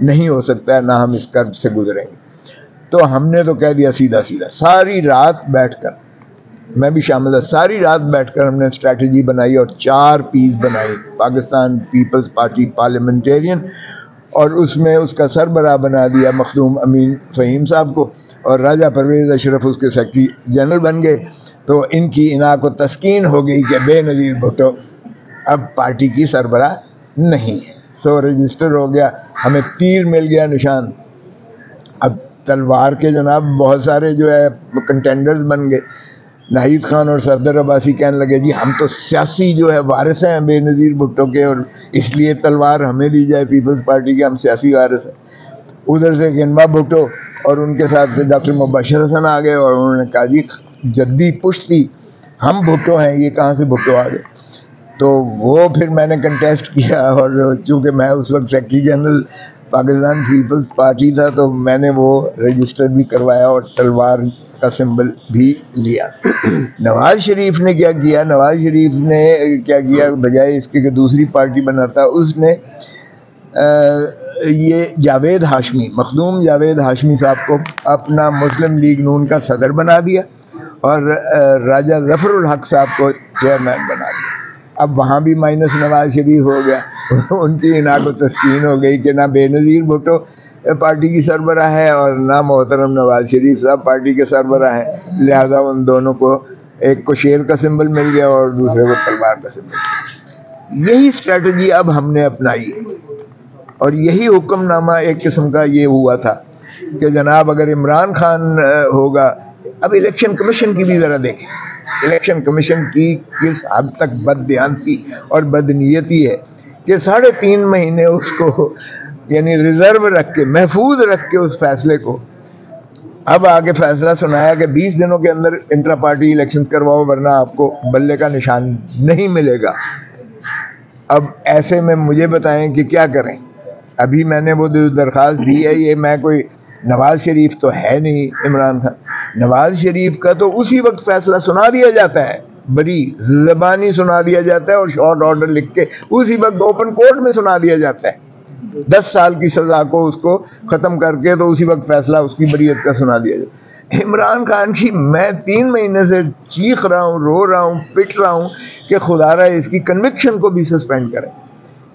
نہیں ہو سکتا ہے، نہ ہم اس کرب سے گزریں گے. تو ہم نے تو کہہ دیا سیدھا سیدھا، ساری رات بیٹھ کر، میں بھی شامل تھا، ساری رات بیٹھ کر ہم نے اسٹریٹجی بنائی اور 4 پیس بنائی. پاکستان پیپلز پارٹی پارلیمنٹیرین، اور اس میں اس کا سربراہ بنا دیا مخدوم امین فہیم صاحب کو، اور راجہ پرویز اشرف اس کے سیکرٹری جنرل بن گئے. تو ان کی انا کو تسکین ہو گئی کہ بے نظیر بھٹو اب پارٹی کی سربراہ نہیں ہے. سو رجسٹر ہو گیا، ہمیں تیر مل گیا نشان. اب تلوار کے جناب بہت سارے جو ہے کنٹینڈرز بن گئے. ناہید خان اور صفدر عباسی کہنے لگے جی ہم تو سیاسی جو ہے وارث ہیں بے نظیر بھٹو کے، اور اس لیے تلوار ہمیں دی جائے پیپلز پارٹی کے، ہم سیاسی وارث ہیں. ادھر سے گنبا بھٹو اور ان کے ساتھ ڈاکٹر مبشر حسن آ گئے، اور انہوں نے کہا جی جدی پشتی ہم بھٹو ہیں، یہ کہاں سے بھٹو آ گئے. تو وہ پھر میں نے کنٹیسٹ کیا، اور چونکہ میں اس وقت سیکرٹری جنرل پاکستان پیپلز پارٹی تھا تو میں نے وہ رجسٹر بھی کروایا اور تلوار کا سمبل بھی لیا. نواز شریف نے کیا کیا، نواز شریف نے کیا کیا، بجائے اس کے کہ دوسری پارٹی بناتا، اس نے یہ جاوید ہاشمی، مخدوم جاوید ہاشمی صاحب کو اپنا مسلم لیگ نون کا صدر بنا دیا، اور راجہ ظفر الحق صاحب کو چیئرمین بنا دیا. اب وہاں بھی مائنس نواز شریف ہو گیا. ان کی انا کو تسکین ہو گئی کہ نہ بے نظیر بھٹو پارٹی کی سربراہ ہے اور نہ محترم نواز شریف صاحب پارٹی کے سربراہ ہیں، لہذا ان دونوں کو، ایک کو شیر کا سمبل مل گیا اور دوسرے کو تلوار کا سمبل. یہی اسٹریٹجی اب ہم نے اپنائی ہے، اور یہی حکم نامہ ایک قسم کا یہ ہوا تھا کہ جناب اگر عمران خان ہوگا. اب الیکشن کمیشن کی بھی ذرا دیکھیں، الیکشن کمیشن کی کس حد تک بددیانتی اور بدنیتی ہے کہ 3.5 مہینے اس کو یعنی ریزرو رکھ کے، محفوظ رکھ کے اس فیصلے کو، اب آگے فیصلہ سنایا کہ 20 دنوں کے اندر انٹرا پارٹی الیکشن کرواؤ ورنہ آپ کو بلے کا نشان نہیں ملے گا. اب ایسے میں مجھے بتائیں کہ کیا کریں. ابھی میں نے وہ درخواست دی ہے، یہ میں کوئی نواز شریف تو ہے نہیں عمران خان، نواز شریف کا تو اسی وقت فیصلہ سنا دیا جاتا ہے، بڑی زبانی سنا دیا جاتا ہے، اور شارٹ آرڈر لکھ کے اسی وقت اوپن کورٹ میں سنا دیا جاتا ہے. 10 سال کی سزا کو اس کو ختم کر کے تو اسی وقت فیصلہ اس کی بریت کا سنا دیا جاتا ہے. عمران خان کی میں 3 مہینے سے چیخ رہا ہوں، رو رہا ہوں، پٹ رہا ہوں کہ خدا را اس کی کنوکشن کو بھی سسپینڈ کریں،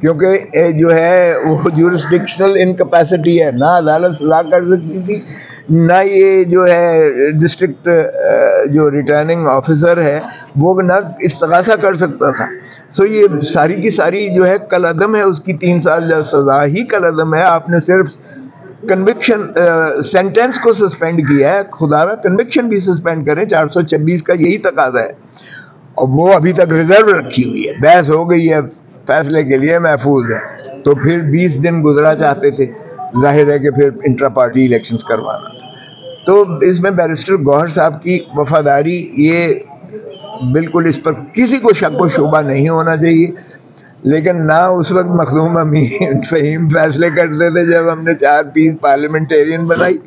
کیونکہ جو ہے وہ جورسڈکشنل انکیپیسٹی ہے، نہ عدالت سزا کر سکتی تھی، نہ یہ جو ہے ڈسٹرکٹ جو ریٹرننگ آفیسر ہے وہ نہ استغاثہ کر سکتا تھا. سو یہ ساری کی ساری جو ہے کل عدم ہے، اس کی 3 سال سزا ہی کل عدم ہے. آپ نے صرف کنوکشن سینٹینس کو سسپینڈ کیا ہے، خدا را کنوکشن بھی سسپینڈ کریں. 426 کا یہی تقاضا ہے، اور وہ ابھی تک ریزرو رکھی ہوئی ہے. بحث ہو گئی ہے، فیصلے کے لیے محفوظ ہے. تو پھر 20 دن گزرا چاہتے تھے، ظاہر ہے کہ پھر انٹرا پارٹی الیکشنز کروانا تھا. تو اس میں بیرسٹر گوہر صاحب کی وفاداری، یہ بالکل اس پر کسی کو شک و شبہ نہیں ہونا چاہیے. لیکن نہ اس وقت مخدوم امین فہیم فیصلے کرتے تھے جب ہم نے 4 پیس پارلیمنٹیرین بنائی،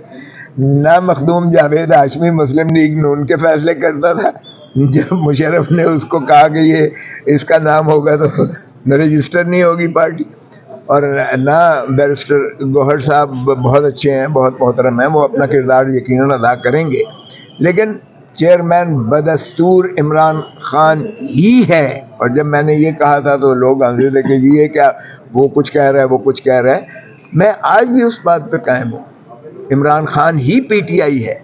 نہ مخدوم جاوید ہاشمی مسلم لیگ نون کے فیصلے کرتا تھا جب مشرف نے اس کو کہا کہ یہ اس کا نام ہوگا تو رجسٹر نہیں ہوگی پارٹی. اور نہ بیرسٹر گوہر صاحب بہت اچھے ہیں، بہت محترم ہیں، وہ اپنا کردار یقیناً ادا کریں گے، لیکن چیئرمین بدستور عمران خان ہی ہے. اور جب میں نے یہ کہا تھا تو لوگ ہنسے تھے کہ یہ کیا، وہ کچھ کہہ رہا ہے، وہ کچھ کہہ رہا ہے. میں آج بھی اس بات پہ قائم ہوں، عمران خان ہی پی ٹی آئی ہے،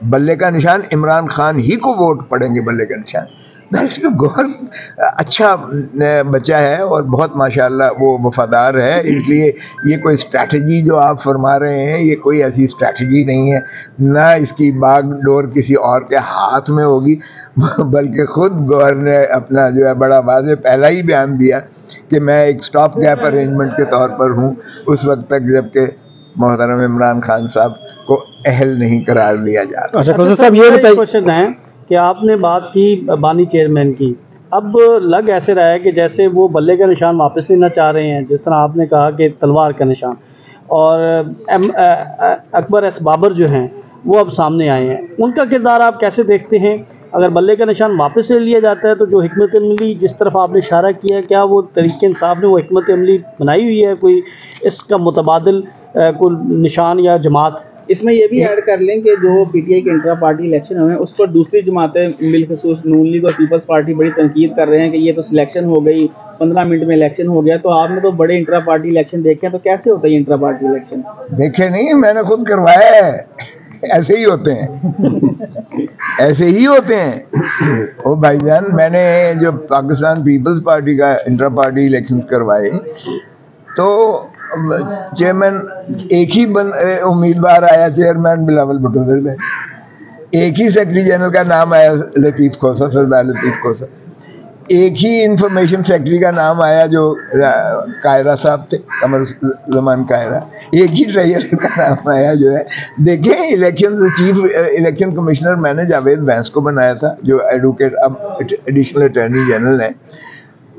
بلے کا نشان عمران خان ہی کو ووٹ پڑیں گے، بلے کا نشان. بیرسٹر گوہر اچھا بچہ ہے اور بہت ماشاءاللہ وہ وفادار ہے، اس لیے یہ کوئی اسٹریٹجی جو آپ فرما رہے ہیں یہ کوئی ایسی اسٹریٹجی نہیں ہے، نہ اس کی باغ ڈور کسی اور کے ہاتھ میں ہوگی، بلکہ خود گوہر نے اپنا جو ہے بڑا واضح پہلا ہی بیان دیا کہ میں ایک سٹاپ گیپ ارینجمنٹ کے طور پر ہوں اس وقت تک جب کہ محترم عمران خان صاحب کو اہل نہیں قرار دیا جاتا. اچھا صاحب یہ بتائیے کہ آپ نے بات کی بانی چیئرمین کی، اب لگ ایسے رہا ہے کہ جیسے وہ بلے کا نشان واپس لینا چاہ رہے ہیں، جس طرح آپ نے کہا کہ تلوار کا نشان، اور اکبر ایس بابر جو ہیں وہ اب سامنے آئے ہیں. ان کا کردار آپ کیسے دیکھتے ہیں؟ اگر بلے کا نشان واپس لے لیا جاتا ہے تو جو حکمت عملی جس طرف آپ نے اشارہ کیا ہے، کیا وہ تحریک انصاف نے وہ حکمت عملی بنائی ہوئی ہے کوئی اس کا متبادل کوئی نشان یا جماعت؟ اس میں یہ بھی ایڈ کر لیں کہ جو پی ٹی آئی کے انٹرا پارٹی الیکشن ہوئے اس پر دوسری جماعتیں بالخصوص نون لیگ اور پیپلز پارٹی بڑی تنقید کر رہے ہیں کہ یہ تو سلیکشن ہو گئی، 15 منٹ میں الیکشن ہو گیا. تو آپ نے تو بڑے انٹرا پارٹی الیکشن دیکھے ہیں، تو کیسے ہوتا ہے یہ انٹرا پارٹی الیکشن؟ دیکھے نہیں، میں نے خود کروایا ہے. ایسے ہی ہوتے ہیں، ایسے ہی ہوتے ہیں. او بھائی جان، میں نے جو پاکستان پیپلز پارٹی کا انٹرا پارٹی الیکشن کروائے تو چیئرمین ایک ہی امیدوار آیا، چیئرمین بلاول بھٹو میں. ایک ہی سیکرٹری جنرل کا نام آیا، لطیف کھوسہ، سردار لطیف کھوسہ. ایک ہی انفارمیشن سیکرٹری کا نام آیا جو قاہرہ صاحب تھے، قمر زمان قاہرہ. ایک ہی ٹریجرر کا نام آیا جو ہے. دیکھیں الیکشن چیف الیکشن کمشنر میں نے جاوید بینس کو بنایا تھا، جو ایڈوکیٹ اب ایڈیشنل اٹارنی جنرل ہیں.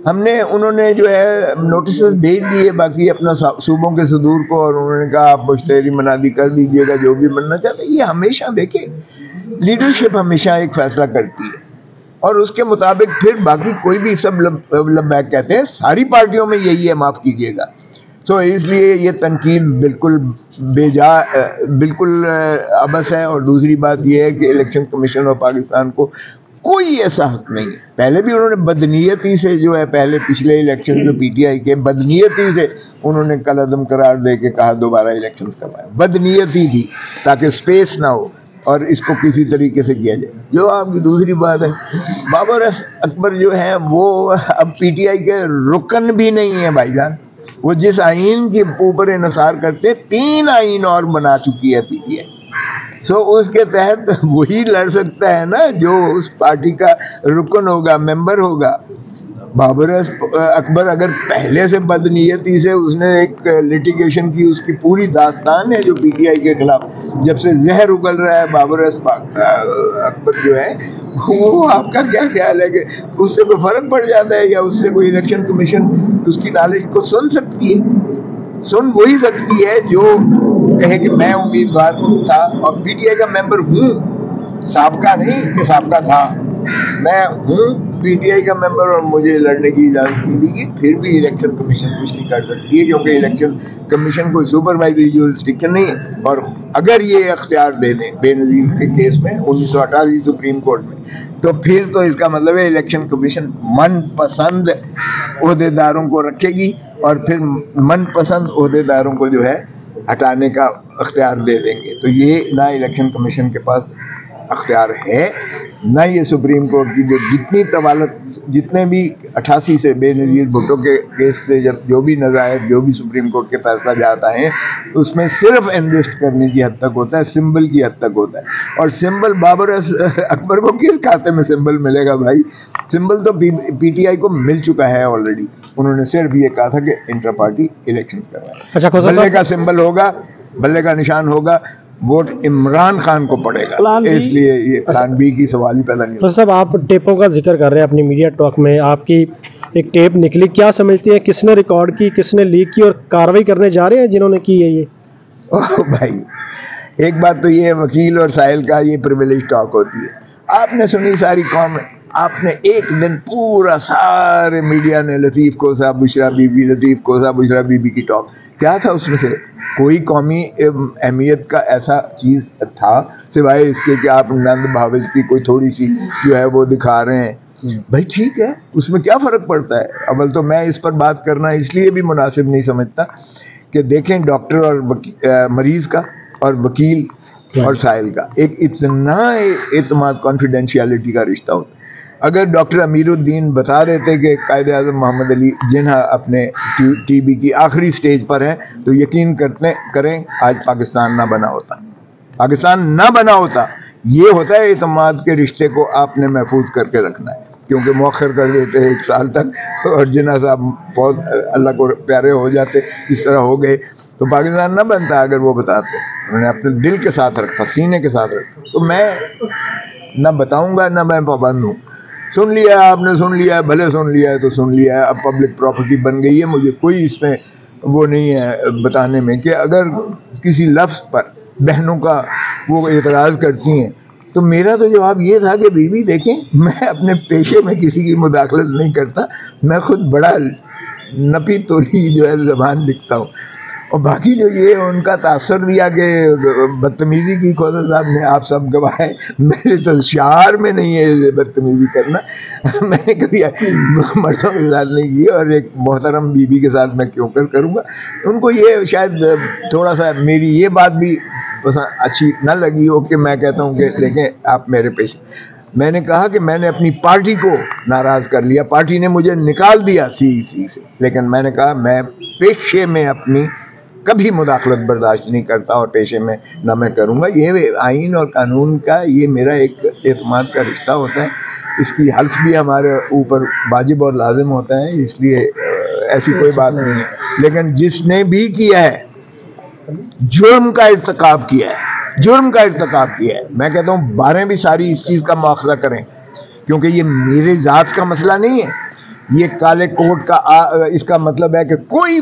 ہم نے انہوں نے جو ہے نوٹسز بھیج دیے باقی اپنا صوبوں کے صدور کو، اور انہوں نے کہا آپ مشتری منادی کر دیجیے گا جو بھی بننا چاہتے. یہ ہمیشہ دیکھیں لیڈرشپ ہمیشہ ایک فیصلہ کرتی ہے اور اس کے مطابق پھر باقی کوئی بھی سب لبیک کہتے ہیں. ساری پارٹیوں میں یہی ہے، معاف کیجیے گا. تو اس لیے یہ تنقید بالکل بے جا، بالکل عبث ہے. اور دوسری بات یہ ہے کہ الیکشن کمیشن آف پاکستان کو کوئی ایسا حق نہیں ہے. پہلے بھی انہوں نے بدنیتی سے جو ہے، پہلے پچھلے الیکشن جو پی ٹی آئی کے بدنیتی سے انہوں نے کل عدم قرار دے کے کہا دوبارہ الیکشن کروائے. بدنیتی تھی تاکہ سپیس نہ ہو اور اس کو کسی طریقے سے کیا جائے. جو آپ کی دوسری بات ہے، بابر اکبر جو ہے وہ اب پی ٹی آئی کے رکن بھی نہیں ہے بھائی جان. وہ جس آئین کے اوپر انحصار کرتے 3 آئین اور بنا چکی ہے پی ٹی آئی. اس کے تحت وہی لڑ سکتا ہے نا جو اس پارٹی کا رکن ہوگا، ممبر ہوگا. بابر اکبر اگر پہلے سے بدنیتی سے اس نے ایک لیٹیگیشن کی، اس کی پوری داستان ہے جو پی ٹی آئی کے خلاف جب سے زہر اگل رہا ہے. بابر اکبر جو ہے وہ آپ کا کیا خیال ہے کہ اس سے کوئی فرق پڑ جاتا ہے، یا اس سے کوئی الیکشن کمیشن اس کی نالج کو سن سکتی ہے؟ سن وہی سکتی ہے جو کہے کہ میں امیدوار تھا اور پی ٹی آئی کا ممبر ہوں، سابقہ نہیں کہ سابقہ تھا، میں ہوں پی ٹی آئی کا ممبر اور مجھے لڑنے کی اجازت نہیں دی گئی. پھر بھی الیکشن کمیشن کچھ نہیں کر سکتی ہے، کیونکہ الیکشن کمیشن کوئی سپروائزری جورسڈکشن نہیں ہے. اور اگر یہ اختیار دے دیں بے نظیر کے کیس میں 1988 سپریم کورٹ میں، تو پھر تو اس کا مطلب ہے الیکشن کمیشن من پسند عہدیداروں کو رکھے گی اور پھر من پسند عہدیداروں کو جو ہے ہٹانے کا اختیار دے دیں گے. تو یہ نہ الیکشن کمیشن کے پاس اختیار ہے، نہ یہ سپریم کورٹ کی جتنی طوالت، جتنے بھی 88 سے بے نظیر بھٹو کے کیس سے جو بھی نزاعت، جو بھی سپریم کورٹ کے فیصلہ جاتا ہے، اس میں صرف انویسٹ کرنے کی حد تک ہوتا ہے، سمبل کی حد تک ہوتا ہے. اور سمبل بابر اکبر کو کس کھاتے میں سمبل ملے گا بھائی؟ سمبل تو پی ٹی آئی کو مل چکا ہے آلریڈی. انہوں نے صرف یہ کہا تھا کہ انٹر پارٹی الیکشن کروائے. بلے کا سمبل ہوگا، بلے کا نشان ہوگا، ووٹ عمران خان کو پڑے گا. اس لیے یہ پلان بی کی سوال ہی پیدا نہیں. صاحب آپ ٹیپوں کا ذکر کر رہے ہیں اپنی میڈیا ٹاک میں، آپ کی ایک ٹیپ نکلی، کیا سمجھتی ہیں کس نے ریکارڈ کی، کس نے لیک کی اور کارروائی کرنے جا رہے ہیں جنہوں نے کی ہے یہ؟ بھائی ایک بات تو یہ وکیل اور سائل کا یہ پریویلیج ٹاک ہوتی ہے. آپ نے سنی ساری قوم، آپ نے ایک دن پورا سارے میڈیا نے لطیف کوسہ بشرا be be, Latif کوسہ Bushra be be کی ٹاک. کیا تھا اس میں سے؟ کوئی قومی اہمیت کا ایسا چیز تھا سوائے اس کے کہ آپ نند بھاوج کی کوئی تھوڑی سی جو ہے وہ دکھا رہے ہیں؟ بھائی ٹھیک ہے، اس میں کیا فرق پڑتا ہے؟ اول تو میں اس پر بات کرنا اس لیے بھی مناسب نہیں سمجھتا کہ دیکھیں ڈاکٹر اور مریض کا اور وکیل اور سائل کا ایک اتنا اعتماد کانفیڈینشیلٹی کا رشتہ ہوتا ہے. اگر ڈاکٹر امیر الدین بتا دیتے کہ قائد اعظم محمد علی جناح اپنے ٹی بی کی آخری سٹیج پر ہیں، تو یقین کریں آج پاکستان نہ بنا ہوتا. پاکستان نہ بنا ہوتا. یہ ہوتا ہے اعتماد کے رشتے کو آپ نے محفوظ کر کے رکھنا ہے، کیونکہ مؤخر کر دیتے 1 سال تک اور جناح صاحب بہت اللہ کو پیارے ہو جاتے، اس طرح ہو گئے تو پاکستان نہ بنتا. اگر وہ بتاتے، انہوں نے اپنے دل کے ساتھ رکھا، سینے کے ساتھ رکھا. تو میں نہ بتاؤں گا، نہ میں پابند ہوں. سن لیا ہے آپ نے، سن لیا ہے، بھلے سن لیا ہے تو سن لیا ہے. اب پبلک پراپرٹی بن گئی ہے، مجھے کوئی اس میں وہ نہیں ہے بتانے میں کہ اگر کسی لفظ پر بہنوں کا وہ اعتراض کرتی ہیں تو میرا تو جواب یہ تھا کہ بیوی دیکھیں، میں اپنے پیشے میں کسی کی مداخلت نہیں کرتا. میں خود بڑا نپی تولی جو ہے زبان لکھتا ہوں. اور باقی جو یہ ان کا تاثر دیا کہ بدتمیزی کی، خدا صاحب نے آپ سب گواہ ہیں، میرے تو شعار میں نہیں ہے یہ بدتمیزی کرنا. میں نے کبھی مردوں کے ساتھ نہیں کی، اور ایک محترم بیوی کے ساتھ میں کیوں کروں گا. ان کو یہ شاید تھوڑا سا میری یہ بات بھی اچھی نہ لگی ہو کہ میں کہتا ہوں کہ دیکھیں آپ میرے پیش. میں نے کہا کہ میں نے اپنی پارٹی کو ناراض کر لیا، پارٹی نے مجھے نکال دیا سی سے، لیکن میں نے کہا میں پیشے میں اپنی کبھی مداخلت برداشت نہیں کرتا، اور پیشے میں نہ میں کروں گا. یہ آئین اور قانون کا یہ میرا ایک اعتماد کا رشتہ ہوتا ہے، اس کی حلف بھی ہمارے اوپر واجب اور لازم ہوتا ہے، اس لیے ایسی کوئی بات نہیں ہے. لیکن جس نے بھی کیا ہے جرم کا ارتکاب کیا ہے، جرم کا ارتکاب کیا ہے، میں کہتا ہوں 12 بھی ساری اس چیز کا مواخذہ کریں، کیونکہ یہ میرے ذات کا مسئلہ نہیں ہے. یہ کالے کوٹ کا اس کا مطلب ہے کہ کوئی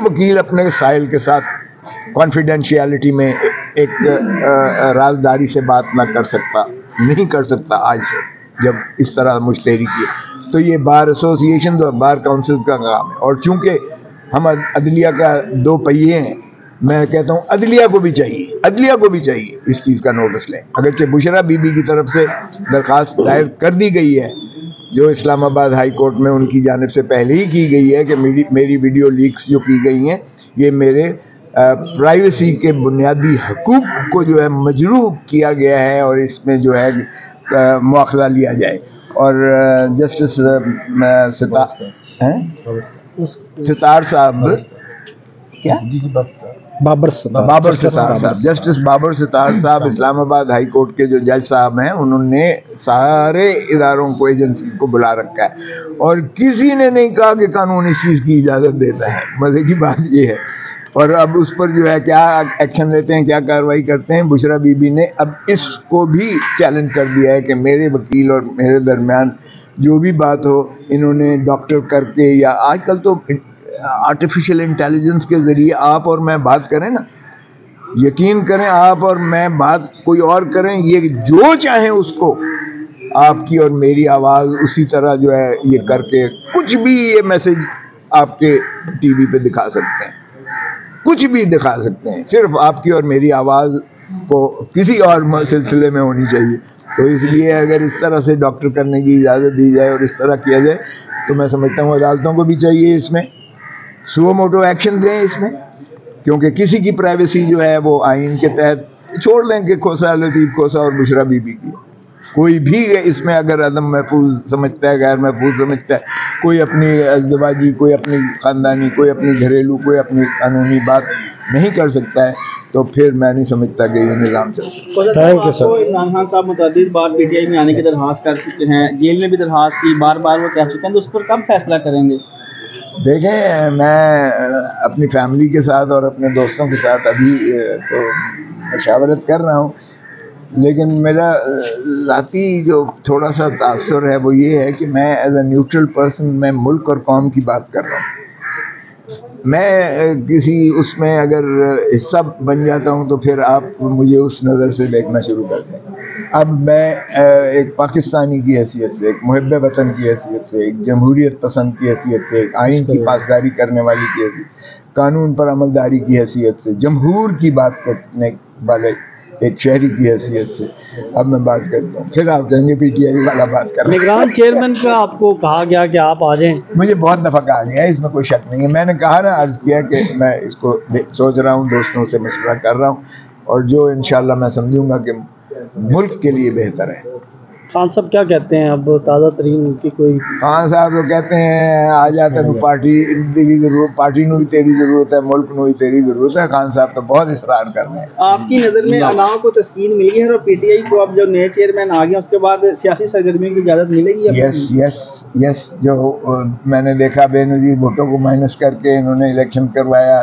وکیل اپنے سائل کے ساتھ کانفیڈینشیلٹی میں ایک رازداری سے بات نہ کر سکتا، نہیں کر سکتا آج سے، جب اس طرح مشتری کی. تو یہ بار ایسوسیشن اور بار کونسل کا کام ہے. اور چونکہ ہم عدلیہ کا 2 پہیے ہیں، میں کہتا ہوں عدلیہ کو بھی چاہیے اس چیز کا نوٹس لیں. اگرچہ بشرا بی بی کی طرف سے درخواست دائر کر دی گئی ہے، جو اسلام آباد ہائی کورٹ میں ان کی جانب سے پہلے ہی کی گئی ہے، کہ میری ویڈیو لیکس جو کی گئی ہیں یہ میرے پرائیویسی کے بنیادی حقوق کو جو ہے مجروح کیا گیا ہے، اور اس میں جو ہے مواخذہ لیا جائے. اور جسٹس ستار صاحب کیا بابر ستار صاحب، جسٹس بابر ستار صاحب اسلام آباد ہائی کورٹ کے جو جج صاحب ہیں، انہوں نے سارے اداروں کو، ایجنسی کو بلا رکھا ہے، اور کسی نے نہیں کہا کہ قانون اس چیز کی اجازت دیتا ہے. مزے کی بات یہ ہے. اور اب اس پر جو ہے کیا ایکشن لیتے ہیں، کیا کارروائی کرتے ہیں. بشرا بی بی نے اب اس کو بھی چیلنج کر دیا ہے کہ میرے وکیل اور میرے درمیان جو بھی بات ہو، انہوں نے ڈاکٹر کر کے، یا آج کل تو آرٹیفیشل انٹیلیجنس کے ذریعے آپ اور میں بات کریں نا، یقین کریں آپ اور میں بات کوئی اور کریں، یہ جو چاہیں اس کو آپ کی اور میری آواز اسی طرح جو ہے یہ کر کے کچھ بھی یہ میسج آپ کے ٹی وی پہ دکھا سکتے ہیں، کچھ بھی دکھا سکتے ہیں. صرف آپ کی اور میری آواز کو کسی اور سلسلے میں ہونی چاہیے. تو اس لیے اگر اس طرح سے ڈاکٹر کرنے کی اجازت دی جائے اور اس طرح کیا جائے، تو میں سمجھتا ہوں عدالتوں کو بھی چاہیے اس میں سو موٹو ایکشن دیں اس میں، کیونکہ کسی کی پرائیویسی جو ہے وہ آئین کے تحت چھوڑ لیں کہ کھوسا، لطیف کھوسا اور بشرا بی بی کی. کوئی بھی اس میں اگر عدم محفوظ سمجھتا ہے، غیر محفوظ سمجھتا ہے، کوئی اپنی ازدواجی، کوئی اپنی خاندانی، کوئی اپنی گھریلو، کوئی اپنی قانونی بات نہیں کر سکتا ہے، تو پھر میں نہیں سمجھتا کہ یہ نظام چلتا. Thank you sir. Imran Khan صاحب متعدد بار پی ٹی آئی میں آنے کی درخواست کر چکے ہیں، جیل میں بھی درخواست کی، بار بار وہ کہہ چکے ہیں، تو اس پر کب فیصلہ کریں گے؟ دیکھیں، میں اپنی فیملی کے ساتھ اور اپنے دوستوں کے ساتھ ابھی تو مشاورت کر رہا ہوں، لیکن میرا ذاتی جو تھوڑا سا تاثر ہے وہ یہ ہے کہ میں ایز اے نیوٹرل پرسن میں ملک اور قوم کی بات کر رہا ہوں. میں کسی اس میں اگر حصہ بن جاتا ہوں تو پھر آپ مجھے اس نظر سے دیکھنا شروع کر دیں. اب میں ایک پاکستانی کی حیثیت سے، ایک محب وطن کی حیثیت سے، ایک جمہوریت پسند کی حیثیت سے، ایک آئین کی پاسداری کرنے والی کی حیثیت، قانون پر عملداری کی حیثیت سے، جمہور کی بات کرنے والے ایک شہری کی حیثیت سے اب میں بات کرتا ہوں. پھر آپ کہیں گے پی ٹی آئی والا بات کر رہے ہیں. نگران چیئرمین کا آپ کو کہا گیا کہ آپ آ جائیں؟ مجھے بہت دفعہ کہا گیا ہے، اس میں کوئی شک نہیں ہے. میں نے کہا نا، عرض کیا کہ میں اس کو سوچ رہا ہوں، دوستوں سے مشورہ کر رہا ہوں، اور جو انشاءاللہ میں سمجھوں گا کہ ملک کے لیے بہتر ہے. خان صاحب کیا کہتے ہیں اب تازہ ترین ان کی کوئی؟ خان صاحب تو کہتے ہیں آ جاتا تو پارٹی تیری ضرورت، پارٹی نو بھی تیری ضرورت ہے، ملک نو بھی تیری ضرورت ہے. خان صاحب تو بہت اصرار کر رہے ہیں. آپ کی نظر میں عوام کو تسکین مل گئی ہے، اور پی ٹی آئی کو اب جو نئے چیئرمین آ گئے اس کے بعد سیاسی سرگرمیوں کی اجازت ملے گی؟ یس جو میں نے دیکھا بے نظیر بھٹو کو مائنس کر کے انہوں نے الیکشن کروایا،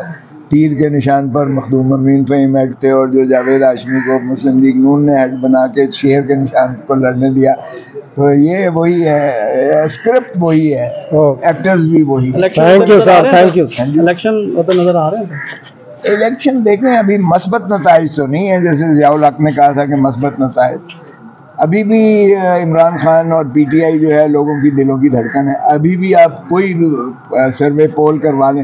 تیر کے نشان پر مخدوم امین فہیم ہیڈ تھے، اور جو جاوید ہاشمی کو مسلم لیگ نون نے ہیڈ بنا کے شیر کے نشان کو لڑنے دیا. تو یہ وہی ہے، اسکرپٹ وہی ہے، ایکٹرز بھی وہی. Thank you sir, thank you. Election ہوتے نظر آ رہے ہیں؟ الیکشن دیکھیں ابھی مثبت نتائج تو نہیں ہے، جیسے ضیاء الحق نے کہا تھا کہ مثبت نتائج. ابھی بھی عمران خان اور پی ٹی آئی جو ہے لوگوں کی دلوں کی دھڑکن ہے. ابھی بھی آپ کوئی سروے پول کروا لیں،